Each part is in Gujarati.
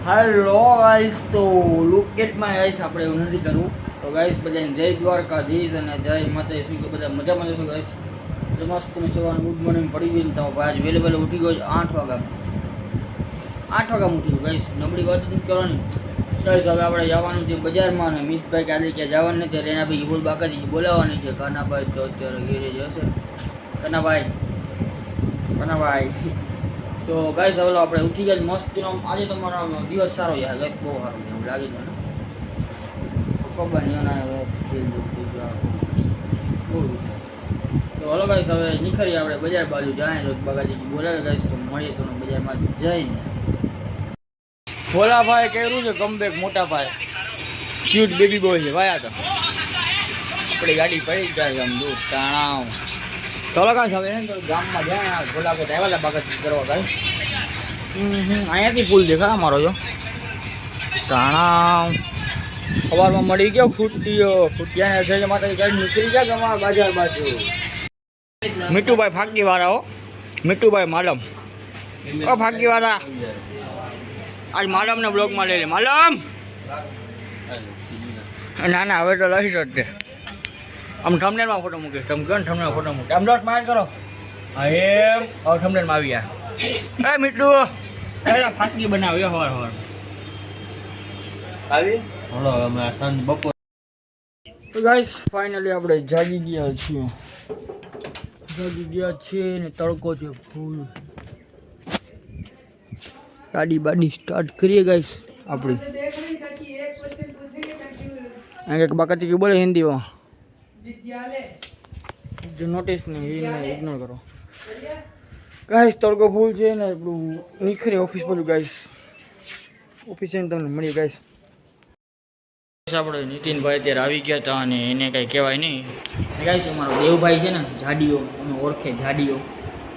હેલો ગાઈસ, તો લુક એટ માય આઈસ. આપણે એવું નથી કરવું. તો ગાઈસ બધાને જય દ્વારકાધીશ અને જય માતા. શું કે બધા મજામાં જશો ગાઈસ? તો મસ્ત તમે સવારનું ગુડ મોર્નિંગ પડી ગયું ને તો ભાઈ વહેલે વહેલે ઉઠી ગયો 8 વાગ્યામાં. 8 વાગ્યામાં ઉઠી ગયો ગાઈસ. નબળી વાત નથી કરવાની ગાઈસ. હવે આપણે જવાનું છે બજારમાં અને મિતભાઈ કાલે ક્યાં જવાનું નથી એટલે એના ભાઈ ફૂલ બાકાજી બોલાવવાની છે. કાનાભાઈ તો અત્યારે ઘેરે જ હશે. કાનાભાઈ તો ગાઈસ હવે આપણે ઉઠી ગયા મસ્ત. આજે તમારો દિવસ સારો યાર ગાઈસ, બહુ સારો એવું લાગે મને. ખબર નહીં હવે ખેલ થઈ ગયા તો હલો ગાઈસ, હવે નીકળીએ આપણે બજાર બાજુ. જાય તો બાકાજી બોલાવે ગાઈસ, તો મળીએ તો બજારમાં જઈને. ભોલાભાઈ કર્યું છે કમબેક. મોટા ભાઈ ક્યુટ બેબી બોય છે ભાઈ. આ તો આપણી ગાડી પડી જાય આમ દૂર તાણાવ. ચલો કાંઈ હવે તો ગામમાં જાય ભોલાભાઈ આવ્યા બાકાજી કરવા ગાઈસ. અહીંયાથી પુલ દેખાય અમારો જો તાણાવ. સવારમાં મળી ગયો ફૂટિયાને જય માતાજી ગાડી નીકળી જાય કે અમારા બજાર બાજુ. મીઠુભાઈ ફાંકીવાળા હો, મીઠુભાઈ માલમ. ઓ ફાંકીવાળા આજ માલમને બ્લોગમાં લઈ લે. માલમ ના ના હવે તો લઈ શકતે. આમ થંબનેલમાં ફોટો મૂકીશ. તમે કહો ને થંબનેલમાં ફોટો મૂકી આમ ડોટ માઇન્ડ કરો. હા એમ હવે થંબનેલમાં આવી ગયા. એ મીઠું ફાંકી બનાવ્યો સવાર આવી. હલો અમે સાંજ બપોર. તો ગાઈસ ફાઇનલી આપણે જાગી ગયા છીએ ને તડકો છે ફૂલ. ગાડી બાડી સ્ટાર્ટ કરીએ ગાઈસ આપણી. એક બાકાતી બોલે હિન્દીમાં જો નોટિસ નહીં એને ઇગ્નોર કરો ગાઈસ. તડકો ફૂલ છે ને આપણું નીકળીએ ઓફિસ બધું ગાઈસ. ઓફિસે તમને મળીએ ગાઈસ. આપણે નીતિનભાઈ અત્યારે આવી ગયા હતા અને એને કંઈ કહેવાય નહીં ગાઈસ. અમારો દેવભાઈ છે ને જાડીઓ, અમે ઓળખે જાડીઓ.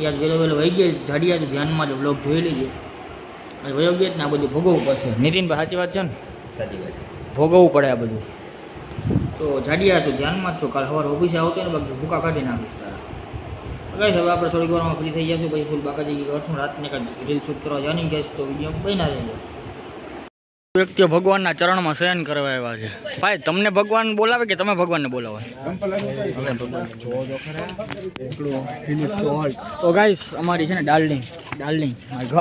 યાર વહેલો વહેલો વહી ગયા જાડિયા. તો ધ્યાનમાં જો બ્લોગ જોઈ લેજો. વયો ગયા ને આ બધું ભોગવવું પડશે. નીતિનભાઈ સાચી વાત છે ને? સાચી વાત. ભોગવવું પડે આ બધું. તો જાડિયા તો ધ્યાનમાં જ છો. કાલે સવારે ઓફિસે આવતો ને બાકી ભૂકા કાઢી નાખીશ તારા ગાઈસ. હવે આપણે થોડીક વારમાં ફ્રી થઈ જશું પછી ફૂલ બાકાજી કરશું. રાતને કાંઈ રીલ શૂટ કરવા જવાની ગાઈસ. તો વિડીયો બન્યા રહેજો. વ્યક્તિઓ ભગવાનના ચરણમાં શયન કરવા આવ્યા છે. ભાઈ તમને ભગવાન બોલાવે કે તમે ભગવાનને બોલાવો? તો ગાઈસ અમારી છે ને ડાર્લિંગ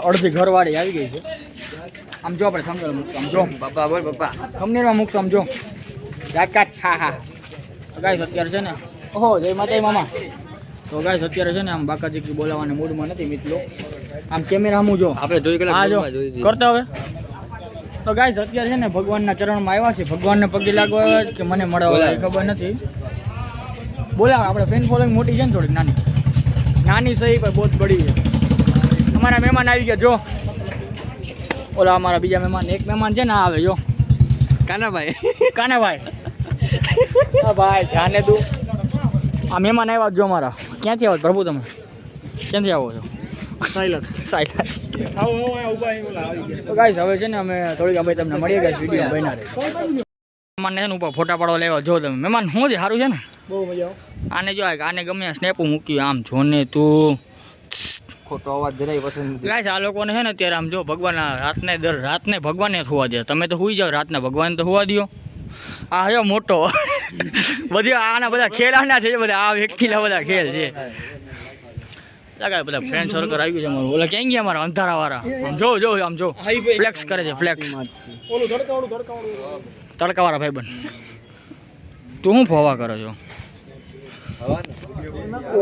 અડધી ઘરવાળી આવી ગઈ છે. આમ જો આપણે થંબનેલ મૂકશું. આમ જો બાપા બોલ બાપા થંબનેલમાં મૂકશું. આમ જો કાટ હા ગાઈસ અત્યારે છે ને ઓહો જય માતા મામા. તો ગાઈસ અત્યારે છે ને આમ બાકાજી બોલાવવાના મૂડમાં નથી મિત્રો. આમ કેમેરા આમ જો આપણે જોઈ કરતા હવે. તો ગાઈસ અત્યારે છે ને ભગવાનના ચરણમાં આવ્યા છે. ભગવાનને પગે લાગવા આવ્યા કે મને મળવા ખબર નથી. બોલાવે આપણે ફેન ફોલોઈંગ મોટી છે ને થોડીક નાની સહી પણ બહુ બડી છે. અમારા મહેમાન આવી ગયા જો. ઓલા અમારા બીજા મહેમાન એક મહેમાન છે ને આવે જો કાનાભાઈ. હા ભાઈ જાને તું. આ મહેમાન આવ્યા જો અમારા. ક્યાંથી આવો પ્રભુ તમે? ક્યાંથી આવો છો? સાયલન્ટ. તો ગાઈસ હવે છે ને અમે થોડીક ભાઈ તમને મળીએ ગાઈસ. વિડીયો બન્યા રહે. મહેમાનને છે ને ઉપર ફોટા પાડવા લેવા જો તમે. મહેમાન શું છે? સારું છે ને? બહુ મજા આવે. આને જો આને ગમે સ્નેપ મૂક્યું આમ જોને તું. ખોટો અવાજ જરાય પસંદ ગાઈસ. આ લોકોને છે ને અત્યારે આમ જો ભગવાન રાતને ભગવાનને થવા દે. તમે તો સુઈ જાઓ, રાતને ભગવાન તો હોવા દો. આ હયો મોટો બધી આના બધા ખેલ આના છે બધા. આ વ્યક્તિના બધા ખેલ છે. બધા ફ્રેન્ડ સર્કલ આવી ગયું છે અમારું. ઓલા ક્યાં ગયા અમારા અંધારા વાળા? આમ જો ફ્લેક્સ કરે છે. ફ્લેક્સ તડકાવાળા ભાઈબંધ. તું શું ફોવા કરો છો?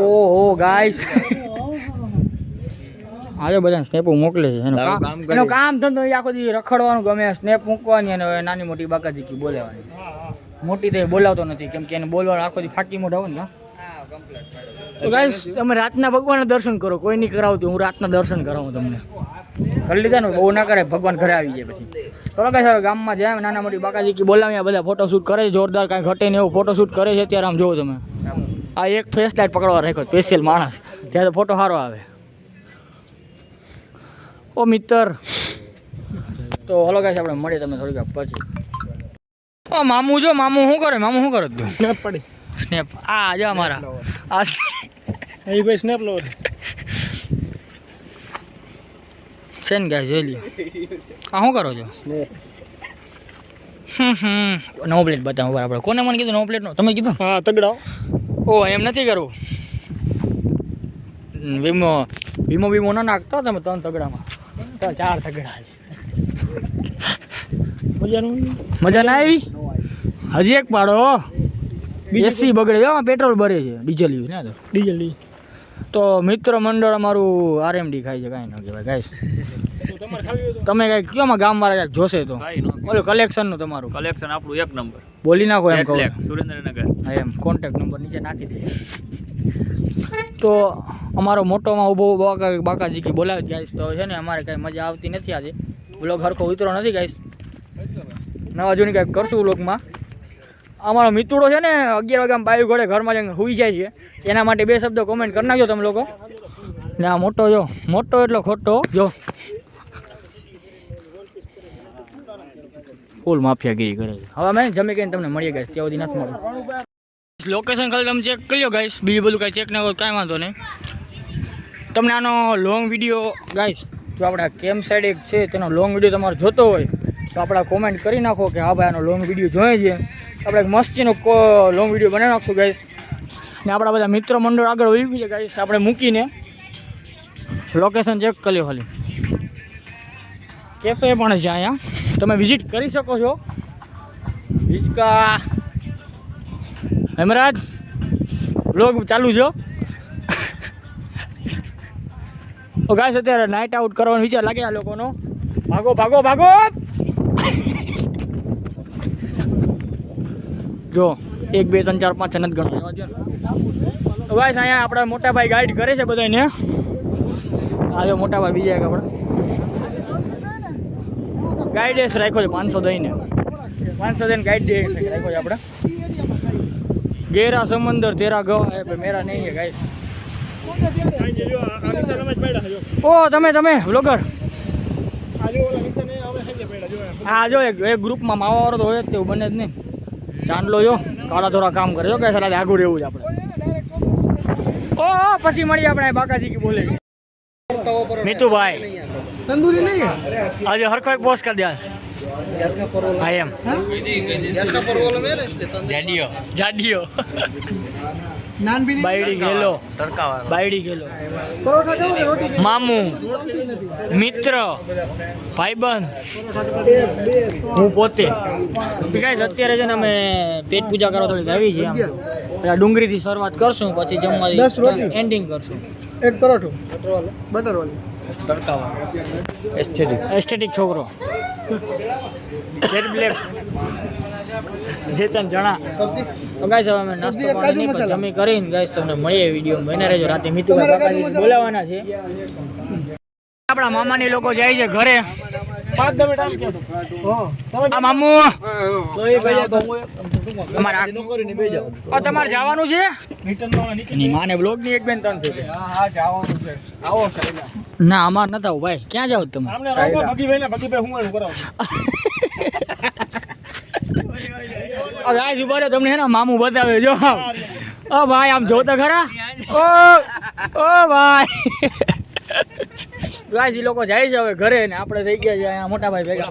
ઓહો ગાઈસ આજે બધા સ્નેપ મોકલે છે. એનું કામ ધંધો આખો દી રખડવાનું ગમે. સ્નેપ મૂકવાની અને નાની મોટી બાકાજી બોલાવવાની. મોટી તો બોલાવતો નથી કેમ કે એને બોલવાનું આખો દી ફાકી મોઢા હોય ને. તો ગાઈસ તમે રાતના ભગવાનના દર્શન કરો. કોઈ નહીં કરાવતું, હું રાતના દર્શન કરાવું તમને. કરી લીધા ને બહુ ના કરે ભગવાન ઘરે આવી જાય પછી. તો ગાઈસ હવે ગામમાં જાય નાના મોટી બાકાજી બોલાવ્યા બધા ફોટોશૂટ કરે છે જોરદાર. કાંઈ ઘટે ને એવું ફોટોશૂટ કરે છે અત્યારે. આમ જોવો તમે આ એક ફેસ લાઇટ પકડવા રાખ્યો સ્પેશિયલ માણસ. ત્યારે તો ફોટો સારો આવે. ઓ મિત્ર તો હલો ગાઈસ આપણે મળીએ તમને થોડીક પછી. ઓ મામું જો મામું શું કરે? મામું શું કરે તું? સ્નેપ પડી સ્નેપ. આ જો અમારા આ ભાઈ સ્નેપ લો છે ને ગાય જોઈ લ્યો. આ શું કરો છો? નો પ્લેટ બતાવો બરાબર. કોને મને કીધું નો પ્લેટનો? તમે કીધું? હા તગડાઓ. ઓ એમ નથી કરવું. વીમો ના નાખતો તમે 3 તગડામાં. 4 તગડા મજા ના આવી. હજી એક પાડો. એસી બગડે જો પેટ્રોલ ભરે છે ડીઝલ યુઝ ને ડીઝલ તો મિત્ર મંડળ અમારું આરએમડી ખાય છે કાંઈ ન કહેવાય ગાઈસ. તમે કાંઈક કયોમાં ગામવાળા કાંઈક જોશે તો ઓલું કલેક્શનનું તમારું કલેક્શન આપણું 1 નંબર. બોલી નાખો એમ કહું. સુરેન્દ્રનગર. હા એમ કોન્ટેક્ટ નંબર નીચે નાખી દઈશ. તો અમારો મોટોમાં ઊભો બાકાજી કી બોલાવી ગાઈસ. તો છે ને અમારે કાંઈ મજા આવતી નથી આજે. બ્લોગ હરખો ઉતરો નથી ગાઈસ. નવા જૂની કાંઈક કરશું બ્લોગમાં. અમારો મિતુડો છે ને 11 વાગ્યામાં બાયું ઘોડે ઘરમાં જઈને સૂઈ જાય છે. એના માટે 2 શબ્દો કોમેન્ટ કરી નાખજો તમે લોકો. ને આ મોટો જો મોટો એટલો ખોટો જો ફૂલ માફિયાગીરી કરે છે. હવે અમે જમી કરીને તમને મળીએ ગાઈસ. ત્યાં સુધી નથી મળ્યું. લોકેશન ખાલી તમે ચેક કરી લો ગાઈસ. બીજું બધું કાંઈ ચેક ના કરો કાંઈ વાંધો નહીં. તમને આનો લોંગ વિડીયો ગાઈસ જો આપણા કેમ સાઈડ એક છે તેનો લોંગ વિડીયો તમારે જોતો હોય તો આપણા કોમેન્ટ કરી નાખો કે હા ભાઈ આનો લોંગ વિડીયો જોઈએ છે. આપણે એક મસ્તીનો લોંગ વિડીયો બનાવી નાખશું ગાઈસ. ને આપણા બધા મિત્ર મંડળ આગળ વળી છે ગાઈસ. આપણે મૂકીને લોકેશન ચેક કરી લો ખાલી. કેફે પણ છે અહીંયા, તમે વિઝિટ કરી શકો છો. હિચકા હેમરાજ વ્લોગ ચાલુ છો. ગાઈસ અત્યારે નાઇટ આઉટ કરવાનો વિચાર લાગે આ લોકોનો. ભાગો ભાગો ભાગો. જો 1 2 3 4 5 6 નથી ગણવા દો. તો ગાઈસ અહીંયા આપણા મોટા ભાઈ ગાઈડ કરે છે બધાને. આ જો મોટા ભાઈ બીજા એક આપણે ગાઈડેન્સ રાખ્યો છે 500 દઈને. 500 દઈને ગાઈડેન્સ રાખ્યો છે આપણે. ગેરા સમંદર તેરા ગવા હે મેરા નહીં હે ગાઈસ. ઓ તમે વ્લોગર હા જો એક ગ્રુપમાં માવાવાળો તો હોય જ તેવું બને જ નહીં. ચાંદલો જો કાળા થોડા કામ કરે જો કે સલાહ આગળ રહેવું જ આપણે. ઓ પછી મળીએ આપણે બાકાજી કી બોલે. મિતુભાઈ તંદૂરી નહીં આજે હરખો એક પોસ્ટ કરી દે. હા એમ જાડિયો બાયડી ગેલો બાયડી ગેલો મામુ મિત્ર ભાઈબંધ હું પોતે ગાઈસ. અત્યારે છે ને અમે પેટ પૂજા કરવા થોડીક આવી છે. આમ ડુંગળીથી શરૂઆત કરશું પછી જમવા એન્ડિંગ કરશું. એક પરોઠો બટર વાળી તડકાવા એસ્થેટિક છોકરો જેટ બ્લેક જેતન જણા. તો ગાઈસ હવે અમે નાસ્તો પાણી જમી કરીને ગાઈસ તમને મળીએ વિડીયો બને રહેજો. રાતે મિતુભાઈ કાકાજી બોલાવવાના છે. આપણા મામાની લોકો જાય છે ઘરે. 5 મિનિટ આમ કહો આ મામુ તમારે જવાનું છે ની માને બ્લોગ ની 1 2 3 થઈ ગઈ. હા જવાનું છે. આવો ના અમાર નતા આવું ભાઈ. ક્યાં જાવ તમે? ગાઈસ ઉભા રહો તમને હે ને મામુ બતાવે જો. ઓ ભાઈ આમ જો તો ખરા. ઓ ભાઈ ગાઈસ ઈ લોકો જાય છે હવે ઘરે ને આપણે થઈ ગયા છે અહીંયા મોટા ભાઈ ભેગા.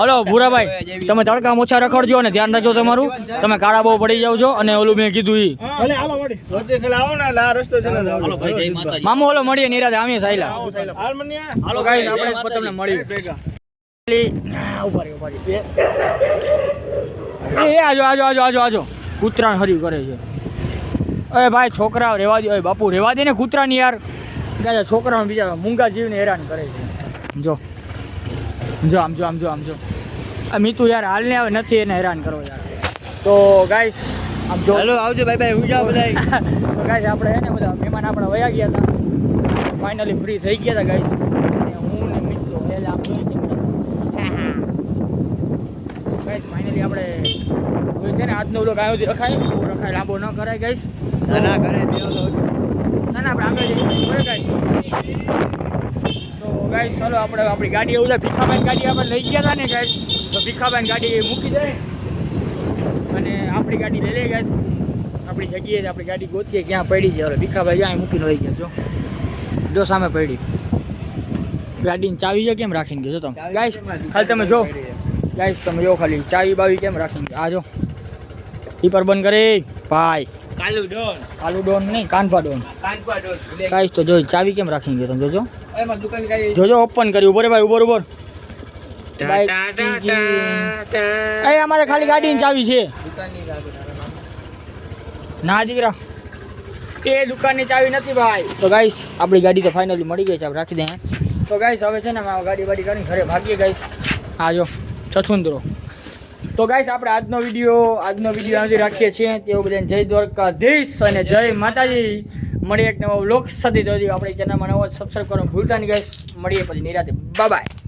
હલો ભૂરાભાઈ તમે તડકા ઓછા રખડજો ને ધ્યાન રાખજો તમારું. તમે કાળા બહુ પડી જાવ છો. અને ઓલું મેં કીધું ઈ મામુ ઓલો મળીએ નિરાતે આમીએ સાયલા. હાલો ગાઈસ આપણે તમને મળીએ ભેગા. આજો કૂતરા હર્યું કરે છે. અરે ભાઈ છોકરા રેવા દે. બાપુ રેવા દે ને કૂતરાની યાર. છોકરાઓ બીજા મૂંગા જીવને હેરાન કરે છે. જો આમ જો આ મીતુ યાર હાલને હવે નથી એને હેરાન કરો યાર. તો ગાઈસ આમ જો હેલો આવજો બાય બાય હું જાવ બધા. તો ગાઈસ આપણે હે ને બધા મહેમાન આપણા વયા ગયા હતા. ફાઇનલી ફ્રી થઈ ગયા હતા ગાઈસ. અને હું ને મીતુ પહેલા આમ જોઈ ગાઈસ ફાઇનલી આપણે છે ને આજનો વ્લોગ આવ્યો રખાય લાંબો ન કરાય ગાઈસ. ના કરે ના આપણે આગળ જઈએ ગાઈસ. તો ગાઈસ ચાલો આપણે આપણી ગાડી એવું થાય ભીખાભાઈ ગાડી આપણે લઈ ગયા હતા ને ગાઈસ. તો ભીખાભાઈ ગાડી મૂકી જાય અને આપણી ગાડી લઈ લે ગાઈસ. આપણી જગ્યાએ આપણી ગાડી ગોતીએ ક્યાં પડી છે. ભીખાભાઈ જ્યાં મૂકીને લઈ ગયા જો સામે પડી. ગાડીની ચાવી જો કેમ રાખીને ગયો તમે ગાઈસ ખાલી તમે જો ગાઈસ તમે જો ખાલી ચાવી બાવી કેમ રાખીને ગયો આ જો ટીપર બંધ કરી ભાઈ કાલુ ડોન નહીં કાનપા ડોન ગાઈસ તો જો ચાવી કેમ રાખીને ગયો તમે જોજો એમાં દુકાન ગાડી જોજો ઓપન કરી ઉભો રે ભાઈ ઉભો એ અમારે ખાલી ગાડીની ચાવી છે દુકાનની ગાડી ના દીકરા એ દુકાનની ચાવી નથી ભાઈ તો ગાઈસ આપણી ગાડી તો ફાઇનલી મળી ગઈ છે આપણે રાખી દઈએ તો ગાઈસ હવે છે ને અમે ગાડી કરીને ઘરે ભાગીએ ગાઈસ આ જો છછુંદરો તો ગાઈસ આપણે આજનો વિડીયો અહીંથી રાખીએ છીએ તેઓ બધાને જય દ્વારકાધીશ અને જય માતાજી મળીએ એક નવા વ્લોગ સાથે તો આપણી ચેનલમાં નવો સબસ્ક્રાઈબ કરવાનું ભૂલતા નહીં ગાઈસ મળીએ પછી નિરાતે બાય બાય